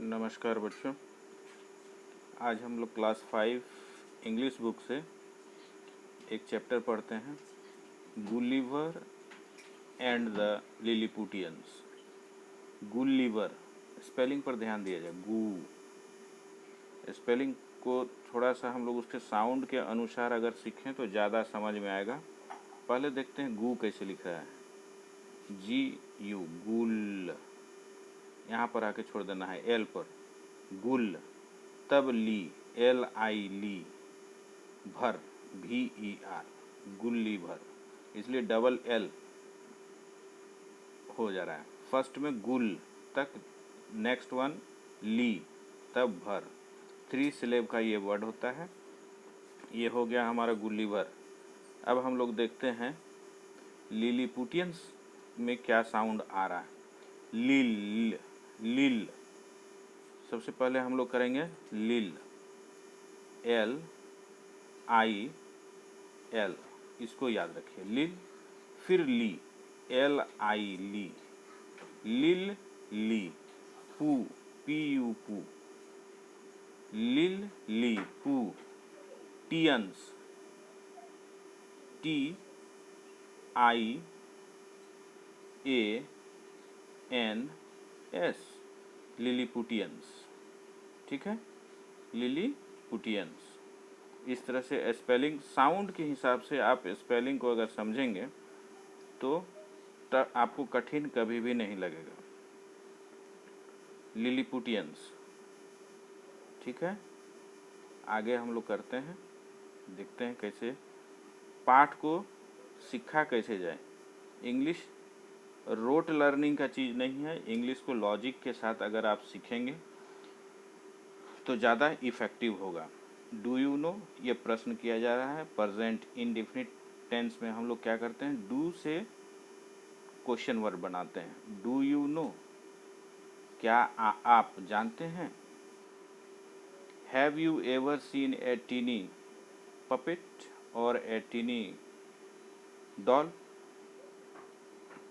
नमस्कार बच्चों। आज हम लोग क्लास 5 इंग्लिश बुक से एक चैप्टर पढ़ते हैं, Gulliver and the Lilliputians. Gulliver spelling पर ध्यान दिया जाए। स्पेलिंग को थोड़ा सा हम लोग उसके साउंड के अनुसार अगर सीखें तो ज़्यादा समझ में आएगा। पहले देखते हैं गू कैसे लिखा है। GU गुल, यहाँ पर आके छोड़ देना है एल पर, गुल। तब ली, LI ली, भर VER, गुल्ली भर, इसलिए डबल L हो जा रहा है। फर्स्ट में गुल तक, नेक्स्ट वन ली, तब भर। 3 सिलेब का ये वर्ड होता है। ये हो गया हमारा गुल्ली भर। अब हम लोग देखते हैं लिलीपुटियंस में क्या साउंड आ रहा है। लिल, लिल। सबसे पहले हम लोग करेंगे लिल, LIL, इसको याद रखिए, लिल। फिर ली, LI ली, लिल ली। पू, PU पू, लिल ली पू। टियंस, TIANS, लिलीपुटियंस। ठीक है, लिलीपुटियंस। इस तरह से स्पेलिंग साउंड के हिसाब से आप स्पेलिंग को अगर समझेंगे तो आपको कठिन कभी भी नहीं लगेगा। लिलीपुटियंस। ठीक है, आगे हम लोग करते हैं, देखते हैं कैसे पाठ को सीखा कैसे जाए। इंग्लिश रोट लर्निंग का चीज़ नहीं है। इंग्लिश को लॉजिक के साथ अगर आप सीखेंगे तो ज़्यादा इफ़ेक्टिव होगा। डू यू नो, ये प्रश्न किया जा रहा है। प्रेजेंट इंडेफिनिट टेंस में हम लोग क्या करते हैं, डू से क्वेश्चन वर्ड बनाते हैं। डू यू नो, क्या आप जानते हैं। Have you ever seen a tiny puppet और ए टीनी डॉल,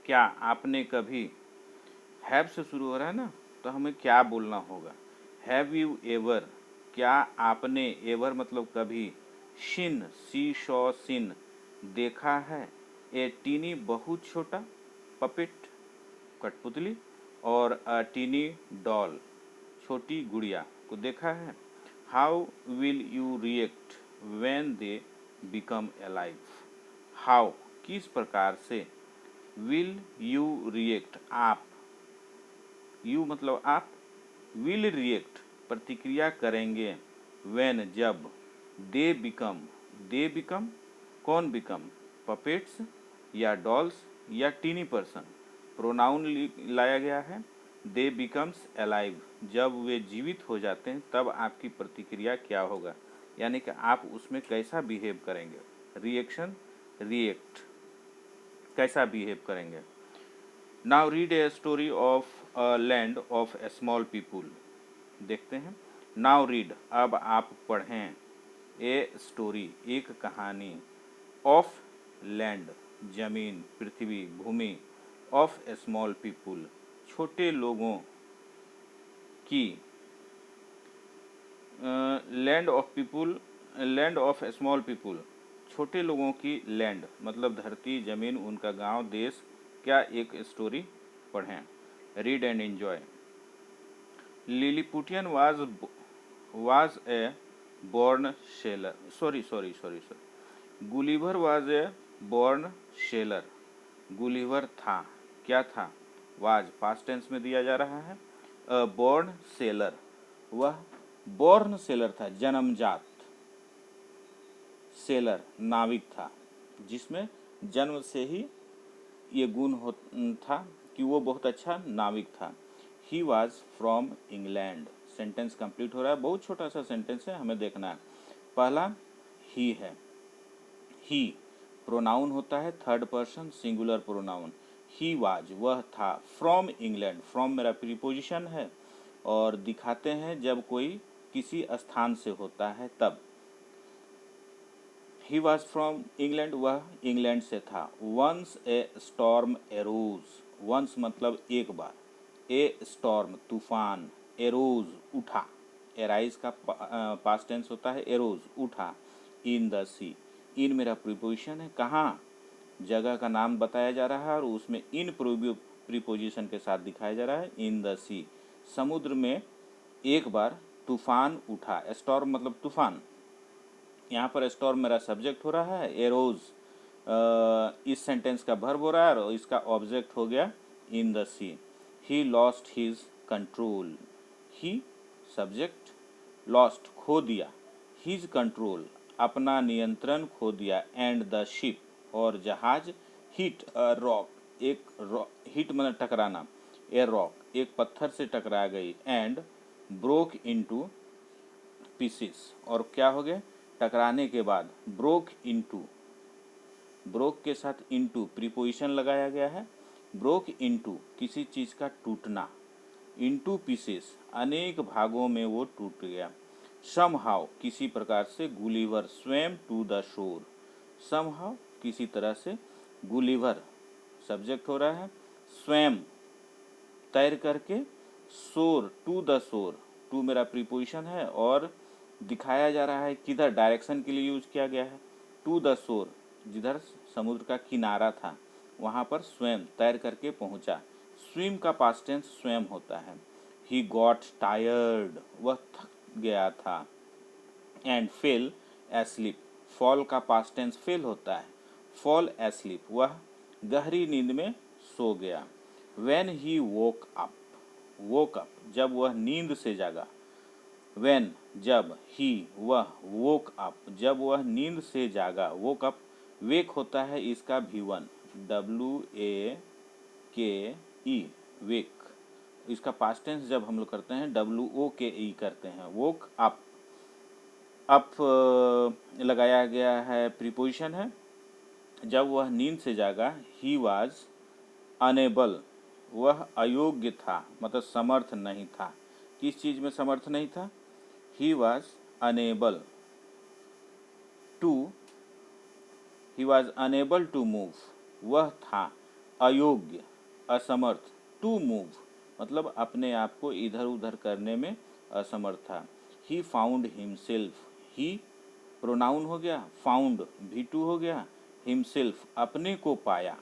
क्या आपने कभी, हैव से शुरू हो रहा है ना, तो हमें क्या बोलना होगा। हैव यू एवर, क्या आपने, एवर मतलब कभी, शिन, सी शॉ सिन, देखा है, ए टीनी बहुत छोटा, पपेट कठपुतली, और अ टीनी डॉल छोटी गुड़िया को देखा है। How will you react when they become alive, how किस प्रकार से, विल यू रिएक्ट आप, यू मतलब आप, विल रिएक्ट प्रतिक्रिया करेंगे, व्हेन जब, दे बिकम कौन बिकम, पपेट्स या डॉल्स या टीनी पर्सन। प्रोनाउन लाया गया है, दे बिकम्स अलाइव, जब वे जीवित हो जाते हैं तब आपकी प्रतिक्रिया क्या होगा, यानी कि आप उसमें कैसा बिहेव करेंगे। रिएक्शन, रिएक्ट, कैसा बिहेव करेंगे। Now read a story of a land of A small people. देखते हैं। नाउ रीड, अब आप पढ़ें, ए स्टोरी, एक कहानी, ऑफ लैंड, जमीन, पृथ्वी, भूमि, ऑफ ए स्मॉल पीपुल, छोटे लोगों की, land of people, land of A small people, छोटे लोगों की लैंड मतलब धरती, जमीन, उनका गांव, देश। क्या एक स्टोरी पढ़ें। Read and enjoy. Lilliputian was a born sailor. Sorry. Gulliver was a born sailor. Gulliver था, क्या था, was पास्ट टेंस में दिया जा रहा है। a born sailor, वह born sailor था, जन्मजात। सेलर नाविक था, जिसमें जन्म से ही ये गुण था कि वो बहुत अच्छा नाविक था। ही was from England. Sentence complete हो रहा है, बहुत छोटा सा सेंटेंस है, हमें देखना है। पहला ही है, ही प्रोनाउन होता है third person singular pronoun. He was, वह था, फ्रॉम इंग्लैंड, फ्रॉम मेरा प्रीपोजिशन है और दिखाते हैं जब कोई किसी स्थान से होता है तब। ही वॉज फ्रॉम इंग्लैंड, वह इंग्लैंड से था। Once a storm arose, once मतलब एक बार, ए स्टॉर्म तूफान, एरोज उठा, एराइज का पास्ट टेंस होता है एरोज उठा, इन द सी, इन मेरा प्रीपोजिशन है, कहाँ, जगह का नाम बताया जा रहा है और उसमें इन प्रीपोजिशन के साथ दिखाया जा रहा है, इन द सी, समुद्र में एक बार तूफान उठा, स्टॉर्म मतलब तूफान, यहाँ पर स्टॉर्म मेरा सब्जेक्ट हो रहा है, एरोज इस सेंटेंस का वर्ब हो रहा है और इसका ऑब्जेक्ट हो गया in the sea. He lost his control, he subject, lost खो दिया, हिज कंट्रोल अपना नियंत्रण खो दिया, एंड द शिप और जहाज, हिट अ रॉक, एक हिट मतलब टकराना, ए रॉक एक पत्थर से टकरा गई, एंड ब्रोक इनटू पीसेस और क्या हो गया, टकराने के बाद ब्रोक इनटू, ब्रोक के साथ इनटू प्रीपोजिशन लगाया गया है, ब्रोक इनटू किसी चीज़ का टूटना, इनटू पीसेस अनेक भागों में वो टूट गया, समहाउ किसी प्रकार से, Gulliver swam to the shore, somehow किसी तरह से, गुलिवर सब्जेक्ट हो रहा है, स्वेम तैर करके, शोर टू द शोर, टू मेरा प्रीपोजिशन है और दिखाया जा रहा है किधर, डायरेक्शन के लिए यूज किया गया है, टू द शोर जिधर समुद्र का किनारा था वहाँ पर स्वयं तैर करके पहुँचा, स्विम का पास्ट टेंस स्वयं होता है, ही गॉट टायर्ड वह थक गया था, एंड फेल एस्लीप, फॉल का पास्ट टेंस फेल होता है, फॉल एस्लीप वह गहरी नींद में सो गया, when he woke up, woke up जब वह नींद से जागा, व्हेन जब, ही वह, वोक अप जब वह नींद से जागा, वोक अप वेक होता है इसका V1 WAKE वेक, इसका पास्ट टेंस जब हम लोग करते हैं WOKE करते हैं, वोक अप, अप लगाया गया है प्रीपोजिशन है, जब वह नींद से जागा, ही वाज अनेबल वह अयोग्य था मतलब समर्थ नहीं था, किस चीज़ में समर्थ नहीं था, he was unable to, he was unable to move वह था अयोग्य असमर्थ, टू मूव मतलब अपने आप को इधर उधर करने में असमर्थ था, he found himself, he pronoun हो गया, फाउंड V2 हो गया, हिमसेल्फ अपने को पाया,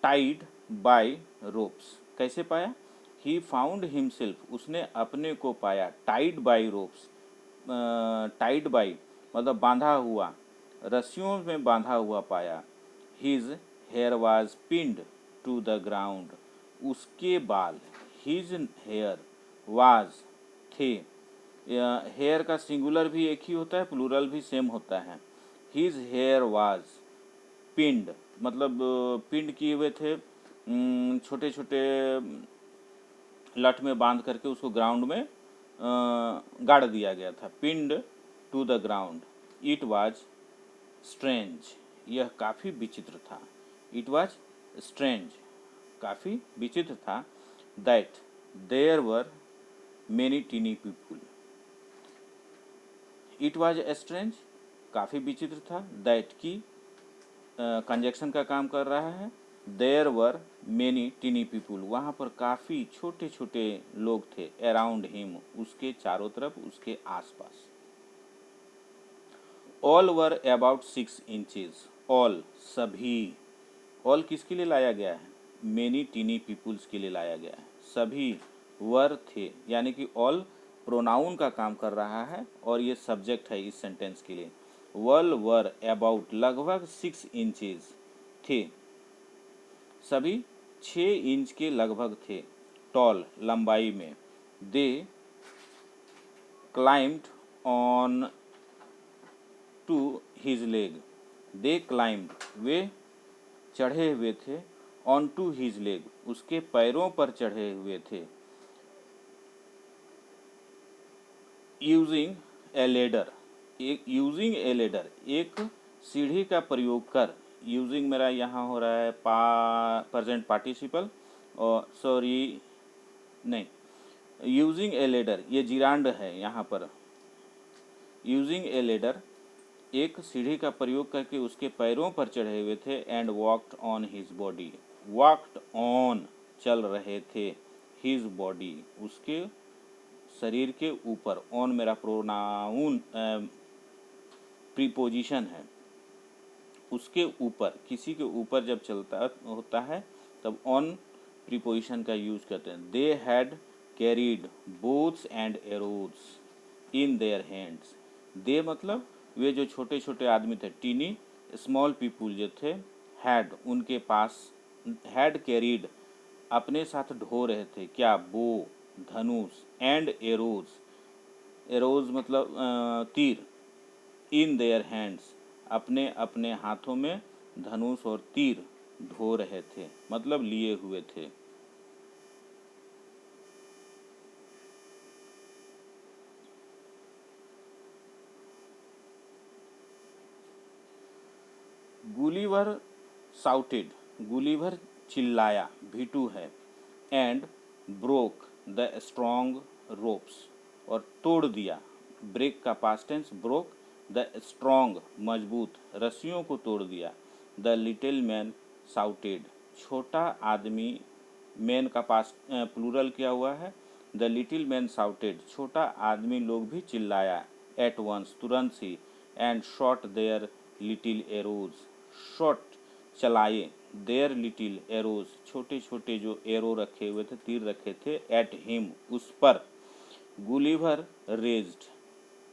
टाइड बाय रोप्स कैसे पाया, ही फाउंड हिमसेल्फ उसने अपने को पाया, tied by ropes, tied by मतलब बांधा हुआ, रस्सियों में बांधा हुआ पाया, his hair was pinned to the ground उसके बाल, हिज हेयर वाज थे, हेयर का सिंगुलर भी एक ही होता है प्लूरल भी सेम होता है, हिज हेयर वाज पिंड मतलब पिंड किए हुए थे, छोटे छोटे लठ में बांध करके उसको ग्राउंड में गाड़ दिया गया था, pinned to the ground, it was strange यह काफ़ी विचित्र था, इट वाज स्ट्रेंज काफ़ी विचित्र था, that there were many tiny people, it was strange काफ़ी विचित्र था, दैट की कंजक्शन का काम कर रहा है, there were many tiny people वहाँ पर काफ़ी छोटे छोटे लोग थे, अराउंड हिम उसके चारों तरफ उसके आसपास, all were about 6 inches, all सभी, ऑल किसके लिए लाया गया है, मेनी टीनी पीपुल्स के लिए लाया गया है, सभी वर थे यानी कि ऑल प्रोनाउन का काम कर रहा है और ये सब्जेक्ट है इस सेंटेंस के लिए, वल वर अबाउट लगभग 6 इंचेस थे, सभी 6 इंच के लगभग थे, टॉल लंबाई में, they climbed on to his leg, they climbed वे चढ़े हुए थे, ऑन टू हिज लेग उसके पैरों पर चढ़े हुए थे, यूजिंग ए लेडर, एक यूजिंग ए लेडर एक सीढ़ी का प्रयोग कर, यूजिंग मेरा यहाँ हो रहा है प्रेजेंट पार्टिसिपल और सॉरी नहीं, यूजिंग ए लेडर ये जिरांड है यहाँ पर, यूजिंग ए लेडर एक सीढ़ी का प्रयोग करके उसके पैरों पर चढ़े हुए थे, and walked on his body, walked on चल रहे थे, हिज बॉडी, उसके शरीर के ऊपर। ऑन मेरा प्रोनाउन प्रीपोजिशन है। उसके ऊपर, किसी के ऊपर जब चलता होता है तब ऑन प्रीपोजिशन का यूज करते हैं। They had carried bows and arrows in their hands. They मतलब वे जो छोटे छोटे आदमी थे, टीनी स्मॉल पीपुल जो थे, हैड उनके पास, हैड कैरीड अपने साथ ढो रहे थे क्या, बो धनुष, एंड एरोज, एरोज मतलब तीर, इन देयर हैंड्स अपने अपने हाथों में धनुष और तीर ढो रहे थे, मतलब लिए हुए थे। गुलिवर साउटेड, गुलिवर चिल्लाया, भीटू है, and broke the strong ropes और तोड़ दिया, ब्रेक का past tense, broke the strong मजबूत रस्सियों को तोड़ दिया। द लिटिल मैन साउटेड, छोटा आदमी, मैन का पास प्लूरल किया हुआ है। द लिटिल मैन साउटेड, छोटा आदमी लोग भी चिल्लाया, एट वंस तुरंत ही, and shot their little arrows, shot चलाए, देयर लिटिल एरोज छोटे छोटे जो एरो रखे हुए थे, तीर रखे थे, एट हिम उस पर। गुलिवर रेज्ड,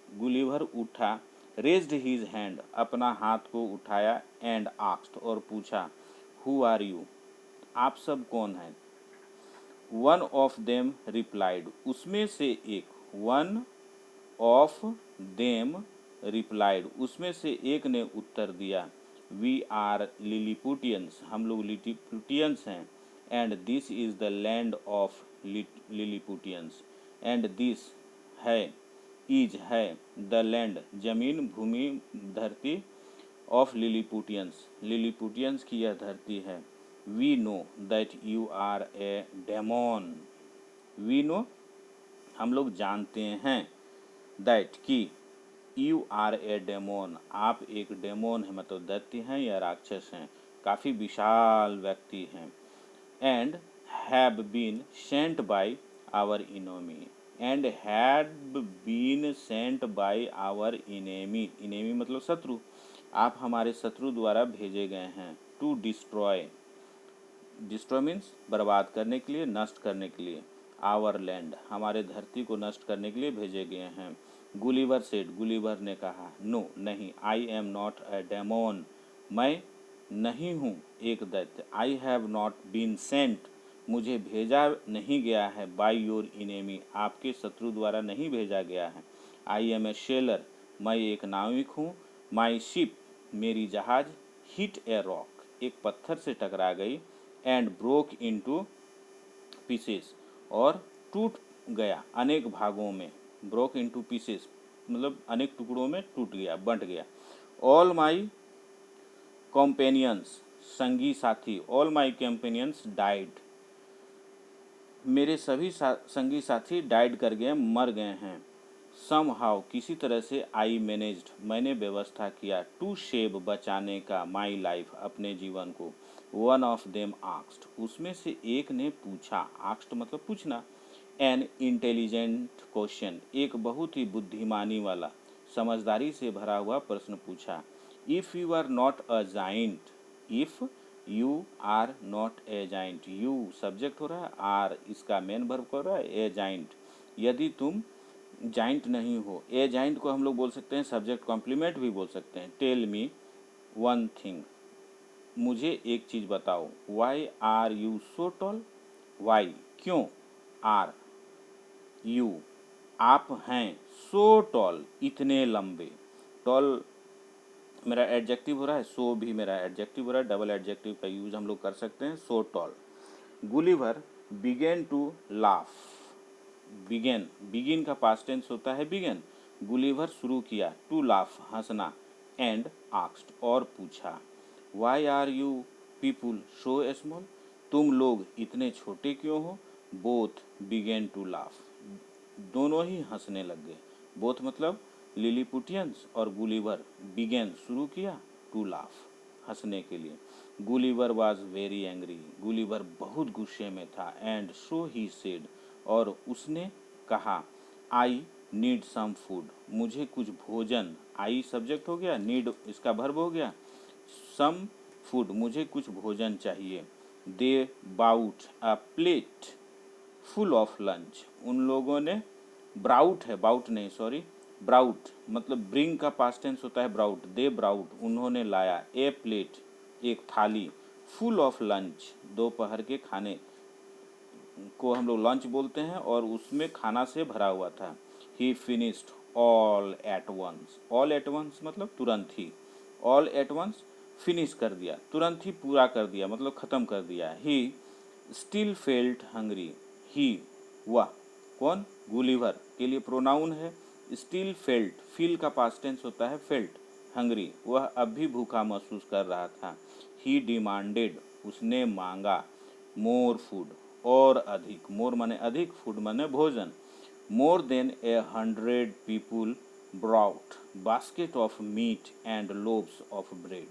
गुलिवर उठा, रेज्ड हिज हैंड अपना हाथ को उठाया, एंड आस्क्ड और पूछा, हु आर यू आप सब कौन हैं। वन ऑफ देम रिप्लाइड, उसमें से एक, वन ऑफ देम रिप्लाइड उसमें से एक ने उत्तर दिया, वी आर लिलीपुटियंस, हम लोग लिलीपुटियंस हैं, and this is the land of Lilliputians, and this है, इज है, द लैंड जमीन, भूमि, धरती, ऑफ लिलीपुटियंस, लिलीपुटियंस की यह धरती है। We know that you are a demon, we know हम लोग जानते हैं, दैट कि यू आर ए डेमोन आप एक डेमोन है, मतलब दैत्य हैं या राक्षस हैं, काफ़ी विशाल व्यक्ति हैं। And have been sent by our enemy, and had been sent by our enemy, enemy मतलब शत्रु, आप हमारे शत्रु द्वारा भेजे गए हैं। टू डिस्ट्रॉय, डिस्ट्रॉय मीन्स बर्बाद करने के लिए, नष्ट करने के लिए, आवर लैंड हमारे धरती को नष्ट करने के लिए भेजे गए हैं। गुलिवर सेड, गुलिवर ने कहा, नो नहीं, I am not a demon, मैं नहीं हूँ एक दैत्य, I have not been sent, मुझे भेजा नहीं गया है, बाय योर इनेमी आपके शत्रु द्वारा नहीं भेजा गया है। आई एम ए सेलर, मैं एक नाविक हूँ, माई शिप मेरी जहाज, हिट ए रॉक एक पत्थर से टकरा गई, एंड ब्रोक इनटू पीसेस और टूट गया अनेक भागों में, ब्रोक इनटू पीसेस मतलब अनेक टुकड़ों में टूट गया, बंट गया। ऑल माई कॉम्पेनियंस संगी साथी, ऑल माई कंपेनियंस डाइड, मेरे सभी संगी साथी डाइड कर गए, मर गए हैं। सम हाउ किसी तरह से, आई मैनेज्ड मैंने व्यवस्था किया, टू सेव बचाने का, माई लाइफ अपने जीवन को। वन ऑफ देम आस्क्ड उसमें से एक ने पूछा, आस्क्ड मतलब पूछना, एन इंटेलिजेंट क्वेश्चन एक बहुत ही बुद्धिमानी वाला, समझदारी से भरा हुआ प्रश्न पूछा। If you are not a giant, if you are not a giant, you subject हो रहा है, आर इसका मेन वर्ब हो रहा है, ए जाइंट यदि तुम जाइंट नहीं हो, ए जाइंट को हम लोग बोल सकते हैं सब्जेक्ट कॉम्प्लीमेंट भी बोल सकते हैं। टेल मी वन थिंग, मुझे एक चीज़ बताओ। Why are you so tall, why क्यों, आर यू आप हैं, सो टॉल इतने लंबे, टॉल मेरा एडजेक्टिव हो रहा है, सो भी मेरा एडजेक्टिव हो रहा है, डबल एडजेक्टिव का यूज हम लोग कर सकते हैं, so tall. Gulliver began to laugh, began, begin का पास्ट टेंस होता है बिगेन, गुलिवर शुरू किया, टू लाफ हंसना, एंड आस्क्ड और पूछा, why are you people so small, तुम लोग इतने छोटे क्यों हो। बोथ बिगेन टू लाफ दोनों ही हंसने लग गए, बोथ मतलब लिलीपुटियंस और गुलिवर, बिगेन शुरू किया, टू लाफ हंसने के लिए। Gulliver was very angry, Gulliver बहुत गुस्से में था। एंड सो ही सेड, और उसने कहा, आई नीड सम फूड, मुझे कुछ भोजन, आई सब्जेक्ट हो गया, नीड इसका वर्ब हो गया, सम फूड मुझे कुछ भोजन चाहिए। They bout a plate full of lunch, उन लोगों ने, ब्राउट है, बाउट नहीं सॉरी, ब्राउट मतलब ब्रिंग का पास्ट टेंस होता है ब्राउट, दे ब्राउट उन्होंने लाया, ए प्लेट एक थाली, फुल ऑफ लंच दोपहर के खाने को हम लोग लंच बोलते हैं, और उसमें खाना से भरा हुआ था। He finished all at once, all at once मतलब तुरंत ही, ऑल एट वंस फिनिश कर दिया, तुरंत ही पूरा कर दिया मतलब ख़त्म कर दिया। ही स्टिल फेल्ट हंग्री, ही वह, कौन, गुलिवर के लिए प्रोनाउन है। स्टिल फेल्ट, फील का पास्ट टेंस होता है फेल्ट, हंग्री वह अब भी भूखा महसूस कर रहा था। ही डिमांडेड उसने मांगा, मोर फूड और अधिक, मोर माने अधिक, फूड माने भोजन। More than 100 people brought basket of meat and loaves of bread,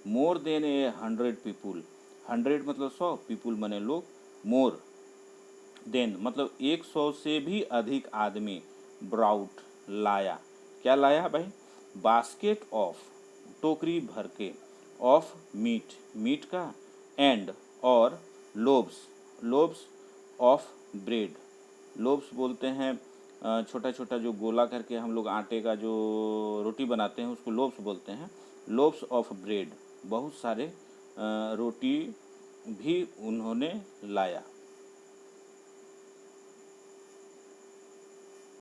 more than 100 people, 100 मतलब 100, पीपुल माने लोग, मोर देन मतलब 100 से भी अधिक आदमी, ब्राउट लाया, क्या लाया भाई, बास्केट ऑफ टोकरी भर के, ऑफ मीट मीट का, एंड और lobes lobes of bread, lobes बोलते हैं छोटा छोटा जो गोला करके हम लोग आटे का जो रोटी बनाते हैं उसको लोब्स बोलते हैं, लोब्स ऑफ ब्रेड बहुत सारे रोटी भी उन्होंने लाया।